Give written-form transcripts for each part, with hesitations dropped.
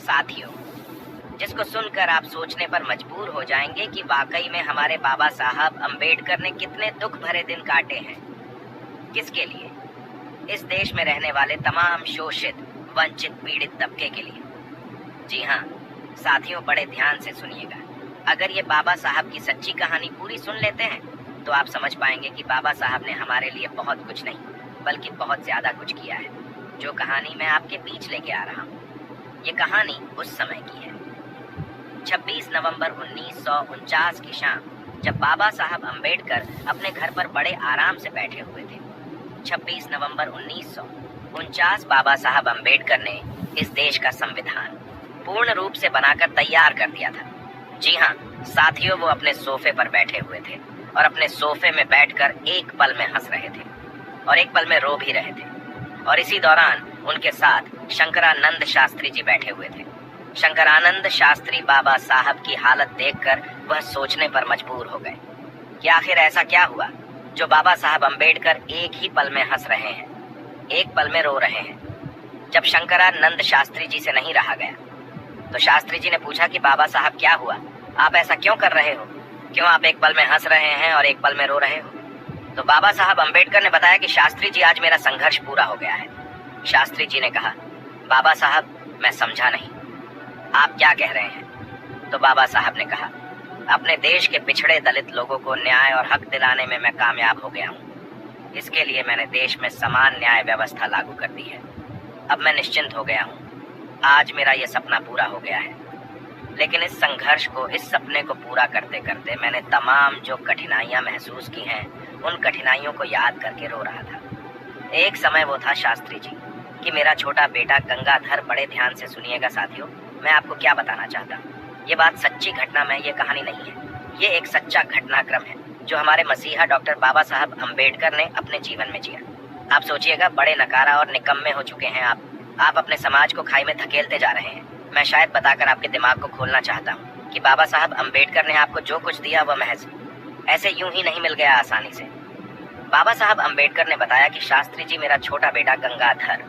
साथियों, जिसको सुनकर आप सोचने पर मजबूर हो जाएंगे कि वाकई में हमारे बाबा साहब अंबेडकर ने कितने दुख भरे दिन काटे हैं। किसके लिए? इस देश में रहने वाले तमाम शोषित, वंचित, पीड़ित तबके के लिए। जी हाँ साथियों, बड़े ध्यान से सुनिएगा। अगर ये बाबा साहब की सच्ची कहानी पूरी सुन लेते हैं तो आप समझ पाएंगे कि बाबा साहब ने हमारे लिए बहुत कुछ नहीं बल्कि बहुत ज्यादा कुछ किया है। जो कहानी मैं आपके बीच लेके आ रहा हूँ, ये कहानी उस समय की है। 26 नवंबर 1949 की शाम, जब बाबा साहब अंबेडकर अपने घर पर बड़े आराम से बैठे हुए थे। 26 नवंबर 1949 बाबा साहब अंबेडकर ने इस देश का संविधान पूर्ण रूप से बनाकर तैयार कर दिया था। जी हाँ साथियों, वो अपने सोफे पर बैठे हुए थे और अपने सोफे में बैठकर एक पल में हंस रहे थे और एक पल में रो भी रहे थे। और इसी दौरान उनके साथ शंकरानंद शास्त्री जी बैठे हुए थे। शंकरानंद शास्त्री बाबा साहब की हालत देखकर वह सोचने पर मजबूर हो गए कि आखिर ऐसा क्या हुआ जो बाबा साहब अंबेडकर एक ही पल में हंस रहे हैं, एक पल में रो रहे हैं। जब शंकरानंद शास्त्री जी से नहीं रहा गया तो शास्त्री जी ने पूछा कि बाबा साहब क्या हुआ, आप ऐसा क्यों कर रहे हो, क्यों आप एक पल में हंस रहे हैं और एक पल में रो रहे हो? तो बाबा साहब अंबेडकर ने बताया कि शास्त्री जी, आज मेरा संघर्ष पूरा हो गया है। शास्त्री जी ने कहा, बाबा साहब मैं समझा नहीं, आप क्या कह रहे हैं? तो बाबा साहब ने कहा, अपने देश के पिछड़े दलित लोगों को न्याय और हक दिलाने में मैं कामयाब हो गया हूँ। इसके लिए मैंने देश में समान न्याय व्यवस्था लागू कर दी है। अब मैं निश्चिंत हो गया हूँ। आज मेरा ये सपना पूरा हो गया है। लेकिन इस संघर्ष को, इस सपने को पूरा करते करते मैंने तमाम जो कठिनाइयां महसूस की हैं, उन कठिनाइयों को याद करके रो रहा था। एक समय वो था शास्त्री जी कि मेरा छोटा बेटा गंगाधर, बड़े ध्यान से सुनिएगा साथियों, मैं आपको क्या बताना चाहता हूँ। ये बात सच्ची घटना में, ये कहानी नहीं है, ये एक सच्चा घटनाक्रम है जो हमारे मसीहा डॉक्टर बाबा साहब अंबेडकर ने अपने जीवन में जिया। आप सोचिएगा, बड़े नकारा और निकम्मे हो चुके हैं आप अपने समाज को खाई में धकेलते जा रहे हैं। मैं शायद बताकर आपके दिमाग को खोलना चाहता हूँ कि बाबा साहब अंबेडकर ने आपको जो कुछ दिया वह महज ऐसे यूं ही नहीं मिल गया आसानी से। बाबा साहब अंबेडकर ने बताया कि शास्त्री जी, मेरा छोटा बेटा गंगाधर,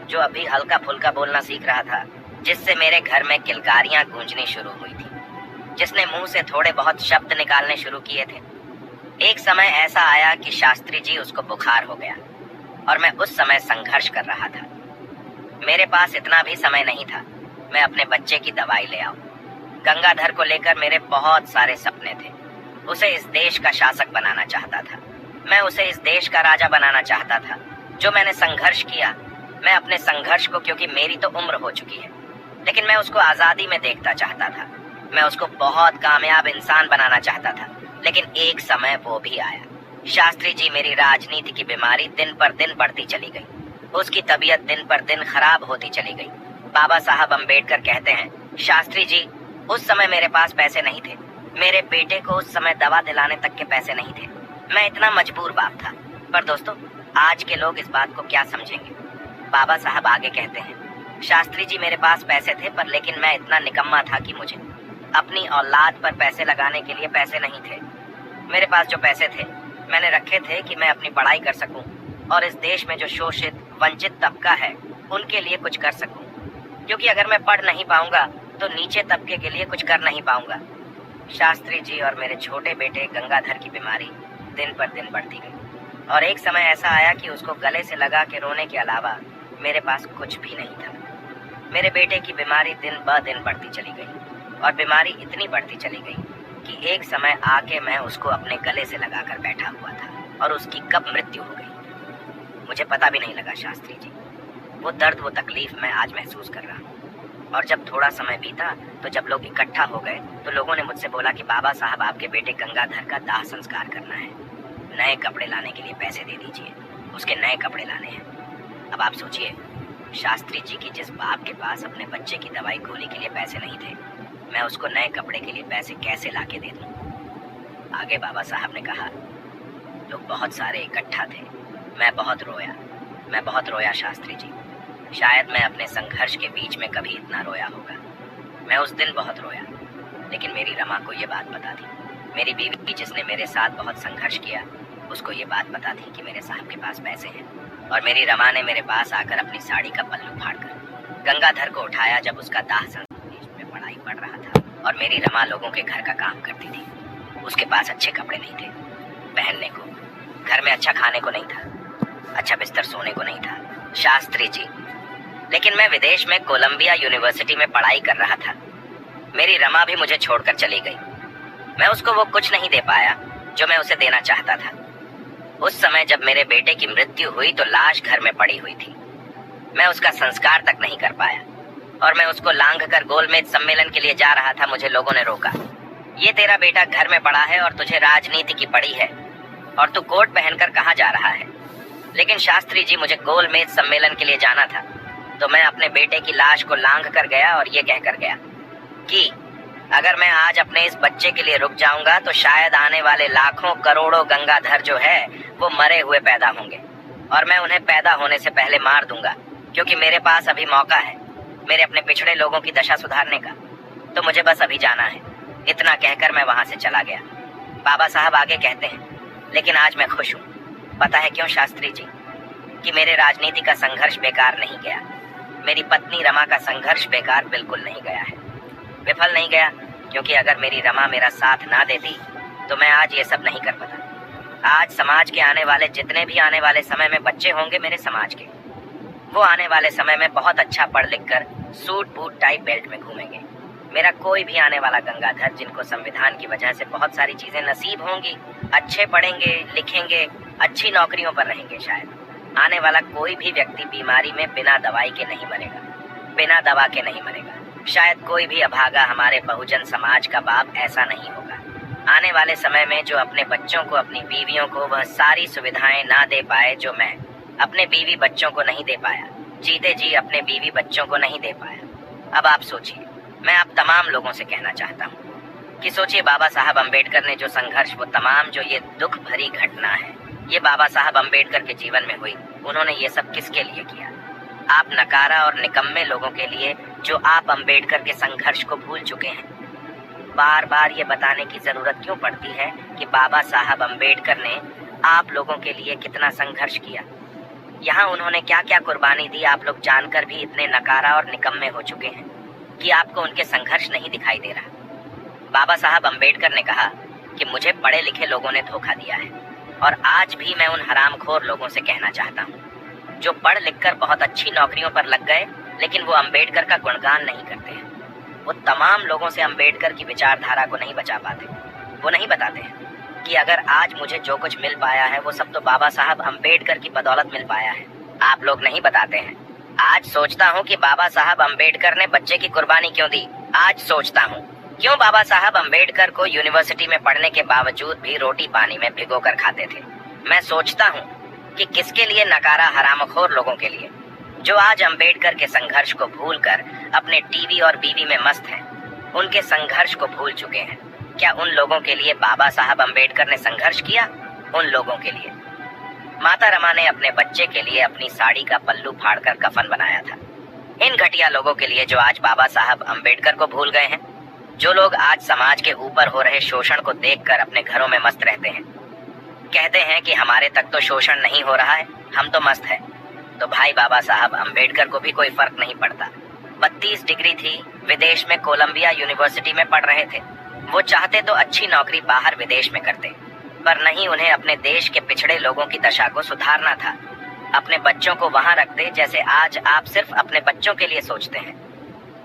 जो अभी हल्का फुल्का बोलना सीख रहा था, जिससे मेरे घर में किलकारियां गूंजनी शुरू हुई थी, जिसने मुंह से थोड़े बहुत शब्द निकालने शुरू किए थे। एक समय ऐसा आया कि शास्त्री जी, उसको बुखार हो गया और मैं उस समय संघर्ष कर रहा था। मेरे पास इतना भी समय नहीं था मैं अपने बच्चे की दवाई ले आऊं। गंगाधर को लेकर मेरे बहुत सारे सपने थे। उसे इस देश का शासक बनाना चाहता था, मैं उसे इस देश का राजा बनाना चाहता था। जो मैंने संघर्ष किया, मैं अपने संघर्ष को, क्योंकि मेरी तो उम्र हो चुकी है, लेकिन मैं उसको आजादी में देखता चाहता था। मैं उसको बहुत कामयाब इंसान बनाना चाहता था। लेकिन एक समय वो भी आया। शास्त्री जी, मेरी राजनीति की बीमारी दिन पर दिन बढ़ती चली गई। उसकी तबीयत दिन पर दिन खराब होती चली गई। बाबा साहब अंबेडकर कहते हैं, शास्त्री जी, उस समय मेरे पास पैसे नहीं थे। मेरे बेटे को उस समय दवा दिलाने तक के पैसे नहीं थे। मैं इतना मजबूर बाप था। पर दोस्तों, आज के लोग इस बात को क्या समझेंगे? बाबा साहब आगे कहते हैं, शास्त्री जी, मेरे पास पैसे थे, पर लेकिन मैं इतना निकम्मा था कि मुझे अपनी औलाद पर पैसे लगाने के लिए पैसे नहीं थे। मेरे पास जो पैसे थे, मैंने रखे थे कि मैं अपनी पढ़ाई कर सकूं और इस देश में जो शोषित, वंचित तबका है, उनके लिए कुछ कर सकूं। क्योंकि अगर मैं पढ़ नहीं पाऊंगा तो नीचे तबके के लिए कुछ कर नहीं पाऊंगा। शास्त्री जी और मेरे छोटे बेटे गंगाधर की बीमारी दिन पर दिन बढ़ती गई और एक समय ऐसा आया कि उसको गले से लगा के रोने के अलावा मेरे पास कुछ भी नहीं था। मेरे बेटे की बीमारी दिन ब दिन बढ़ती चली गई और बीमारी इतनी बढ़ती चली गई कि एक समय आके मैं उसको अपने गले से लगाकर बैठा हुआ था और उसकी कब मृत्यु हो गई मुझे पता भी नहीं लगा। शास्त्री जी, वो दर्द, वो तकलीफ मैं आज महसूस कर रहा हूँ। और जब थोड़ा समय बीता तो जब लोग इकट्ठा हो गए तो लोगों ने मुझसे बोला कि बाबा साहब, आपके बेटे गंगाधर का दाह संस्कार करना है, नए कपड़े लाने के लिए पैसे दे दीजिए, उसके नए कपड़े लाने हैं। अब आप सोचिए, शास्त्री जी की जिस बाप के पास अपने बच्चे की दवाई गोली के लिए पैसे नहीं थे, मैं उसको नए कपड़े के लिए पैसे कैसे ला के दे दूँ? आगे बाबा साहब ने कहा, लोग बहुत सारे इकट्ठा थे। मैं बहुत रोया शास्त्री जी। शायद मैं अपने संघर्ष के बीच में कभी इतना रोया होगा। मैं उस दिन बहुत रोया, लेकिन मेरी रमा को ये बात पता थी। मेरी बीवी, जिसने मेरे साथ बहुत संघर्ष किया, उसको ये बात पता थी कि मेरे साहब के पास पैसे हैं। और मेरी रमा ने मेरे पास आकर अपनी साड़ी का पल्लू फाड़कर गंगाधर को उठाया जब उसका दाह पढ़ाई पढ़ रहा था और मेरी रमा लोगों के घर का काम करती थी। उसके पास अच्छे कपड़े नहीं थे पहनने को, घर में अच्छा खाने को नहीं था, अच्छा बिस्तर सोने को नहीं था। शास्त्री जी, लेकिन मैं विदेश में कोलंबिया यूनिवर्सिटी में पढ़ाई कर रहा था। मेरी रमा भी मुझे छोड़कर चली गई। मैं उसको वो कुछ नहीं दे पाया जो मैं उसे देना चाहता था। उस समय जब मेरे बेटे की मृत्यु हुई तो लाश घर में पड़ी हुई थी। मैं उसका संस्कार तक नहीं कर पाया और मैं उसको लांघ कर गोलमेज सम्मेलन के लिए जा रहा था। मुझे लोगों ने रोका। ये तेरा बेटा घर में पड़ा है और तुझे राजनीति की पड़ी है और तू कोट पहनकर कहाँ जा रहा है? लेकिन शास्त्री जी, मुझे गोलमेज सम्मेलन के लिए जाना था तो मैं अपने बेटे की लाश को लांघ कर गया और ये कहकर गया कि अगर मैं आज अपने इस बच्चे के लिए रुक जाऊंगा तो शायद आने वाले लाखों करोड़ों गंगाधर जो है वो मरे हुए पैदा होंगे और मैं उन्हें पैदा होने से पहले मार दूंगा, क्योंकि मेरे पास अभी मौका है मेरे अपने पिछड़े लोगों की दशा सुधारने का। तो मुझे बस अभी जाना है। इतना कहकर मैं वहां से चला गया। बाबा साहब आगे कहते हैं, लेकिन आज मैं खुश हूँ। पता है क्यों शास्त्री जी? कि मेरे राजनीति का संघर्ष बेकार नहीं गया। मेरी पत्नी रमा का संघर्ष बेकार बिल्कुल नहीं गया है, विफल नहीं गया, क्योंकि अगर मेरी रमा मेरा साथ ना देती तो मैं आज ये सब नहीं कर पाता। आज समाज के आने वाले जितने भी आने वाले समय में बच्चे होंगे मेरे समाज के, वो आने वाले समय में बहुत अच्छा पढ़ लिख कर सूट बूट टाई बेल्ट में घूमेंगे। मेरा कोई भी आने वाला गंगाधर जिनको संविधान की वजह से बहुत सारी चीजें नसीब होंगी, अच्छे पढ़ेंगे लिखेंगे, अच्छी नौकरियों पर रहेंगे, शायद आने वाला कोई भी व्यक्ति बीमारी में बिना दवाई के नहीं मरेगा, बिना दवा के नहीं मरेगा। शायद कोई भी अभागा हमारे बहुजन समाज का बाप ऐसा नहीं होगा। आने वाले समय में जो अपने बच्चों को, अपनी बीवियों को वह सारी सुविधाएं ना दे पाए जो मैं अपने बीवी बच्चों को नहीं दे पाया, जीते जी अपने बीवी बच्चों को नहीं दे पाया। अब आप सोचिए, मैं आप तमाम लोगों से कहना चाहता हूँ कि सोचिए, बाबा साहब अम्बेडकर ने जो संघर्ष, वो तमाम जो ये दुख भरी घटना है, ये बाबा साहब अम्बेडकर के जीवन में हुई। उन्होंने ये सब किसके लिए किया? आप नकारा और निकम्मे लोगों के लिए जो आप अम्बेडकर के संघर्ष को भूल चुके हैं। बार बार ये बताने की जरूरत क्यों पड़ती है कि बाबा साहब अम्बेडकर ने आप लोगों के लिए कितना संघर्ष किया? यहाँ उन्होंने क्या क्या कुर्बानी दी, आप लोग जानकर भी इतने नकारा और निकम्मे हो चुके हैं कि आपको उनके संघर्ष नहीं दिखाई दे रहा। बाबा साहब अम्बेडकर ने कहा कि मुझे पढ़े लिखे लोगों ने धोखा दिया है, और आज भी मैं उन हरामखोर लोगों से कहना चाहता हूँ जो पढ़ लिखकर बहुत अच्छी नौकरियों पर लग गए लेकिन वो अम्बेडकर का गुणगान नहीं करते हैं। वो तमाम लोगों से अम्बेडकर की विचारधारा को नहीं बचा पाते। वो नहीं बताते हैं कि अगर आज मुझे जो कुछ मिल पाया है वो सब तो बाबा साहब अम्बेडकर की बदौलत मिल पाया है। आप लोग नहीं बताते हैं। आज सोचता हूँ कि बाबा साहब अम्बेडकर ने बच्चे की कुर्बानी क्यों दी। आज सोचता हूँ क्यों बाबा साहब अम्बेडकर को यूनिवर्सिटी में पढ़ने के बावजूद भी रोटी पानी में भिगोकर खाते थे। मैं सोचता हूँ कि किसके लिए? नकारा हरामखोर लोगों के लिए जो आज अम्बेडकर के संघर्ष को भूलकर अपने टीवी और बीवी में मस्त हैं, उनके संघर्ष को भूल चुके हैं। क्या उन लोगों के लिए बाबा साहब अम्बेडकर ने संघर्ष किया? उन लोगों के लिए माता रमा ने अपने बच्चे के लिए अपनी साड़ी का पल्लू फाड़कर कफन बनाया था। इन घटिया लोगों के लिए जो आज बाबा साहब अम्बेडकर को भूल गए हैं, जो लोग आज समाज के ऊपर हो रहे शोषण को देखकर अपने घरों में मस्त रहते हैं, कहते हैं कि हमारे तक तो शोषण नहीं हो रहा है, हम तो मस्त हैं। तो भाई, बाबा साहब अम्बेडकर को भी कोई फर्क नहीं पड़ता। 32 डिग्री थी, विदेश में कोलंबिया यूनिवर्सिटी में पढ़ रहे थे। वो चाहते तो अच्छी नौकरी बाहर विदेश में करते, पर नहीं, उन्हें अपने देश के पिछड़े लोगों की दशा को सुधारना था। अपने बच्चों को वहां रखते जैसे आज आप सिर्फ अपने बच्चों के लिए सोचते हैं।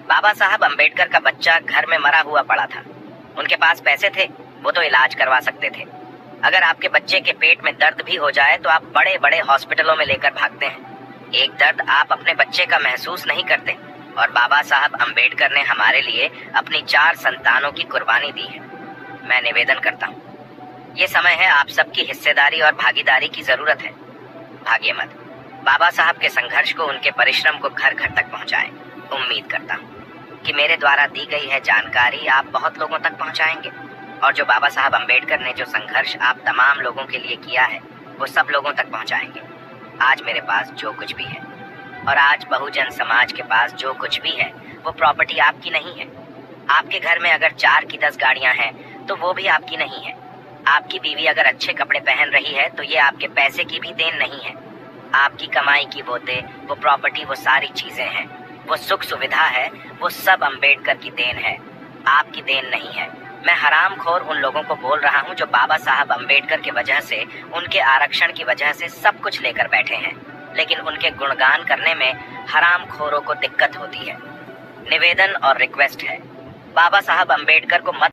बाबा साहब अम्बेडकर का बच्चा घर में मरा हुआ पड़ा था। उनके पास पैसे थे, वो तो इलाज करवा सकते थे। अगर आपके बच्चे के पेट में दर्द भी हो जाए तो आप बड़े बड़े हॉस्पिटलों में लेकर भागते हैं। एक दर्द आप अपने बच्चे का महसूस नहीं करते। और बाबा साहब अम्बेडकर ने हमारे लिए अपनी 4 संतानों की कुर्बानी दी है। मैं निवेदन करता हूँ, ये समय है, आप सबकी हिस्सेदारी और भागीदारी की जरूरत है। भागिए मत। बाबा साहब के संघर्ष को, उनके परिश्रम को घर घर तक पहुँचाएं। उम्मीद करता हूँ कि मेरे द्वारा दी गई है जानकारी आप बहुत लोगों तक पहुँचाएंगे, और जो बाबा साहब अम्बेडकर ने जो संघर्ष आप तमाम लोगों के लिए किया है वो सब लोगों तक पहुंचाएंगे। आज मेरे पास जो कुछ भी है और आज बहुजन समाज के पास जो कुछ भी है वो प्रॉपर्टी आपकी नहीं है। आपके घर में अगर 4 की 10 गाड़ियां हैं तो वो भी आपकी नहीं है। आपकी बीवी अगर अच्छे कपड़े पहन रही है तो ये आपके पैसे की भी देन नहीं है। आपकी कमाई की वो प्रॉपर्टी, वो सारी चीजें हैं, वो सुख सुविधा है, वो सब अंबेडकर की देन है, आपकी देन नहीं है। मैं हरामखोर उन लोगों को बोल रहा हूँ जो बाबा साहब अंबेडकर की वजह से, उनके आरक्षण की वजह से सब कुछ लेकर बैठे हैं, लेकिन उनके गुणगान करने में हरामखोरों को दिक्कत होती है। निवेदन और रिक्वेस्ट है, बाबा साहब अंबेडकर को मत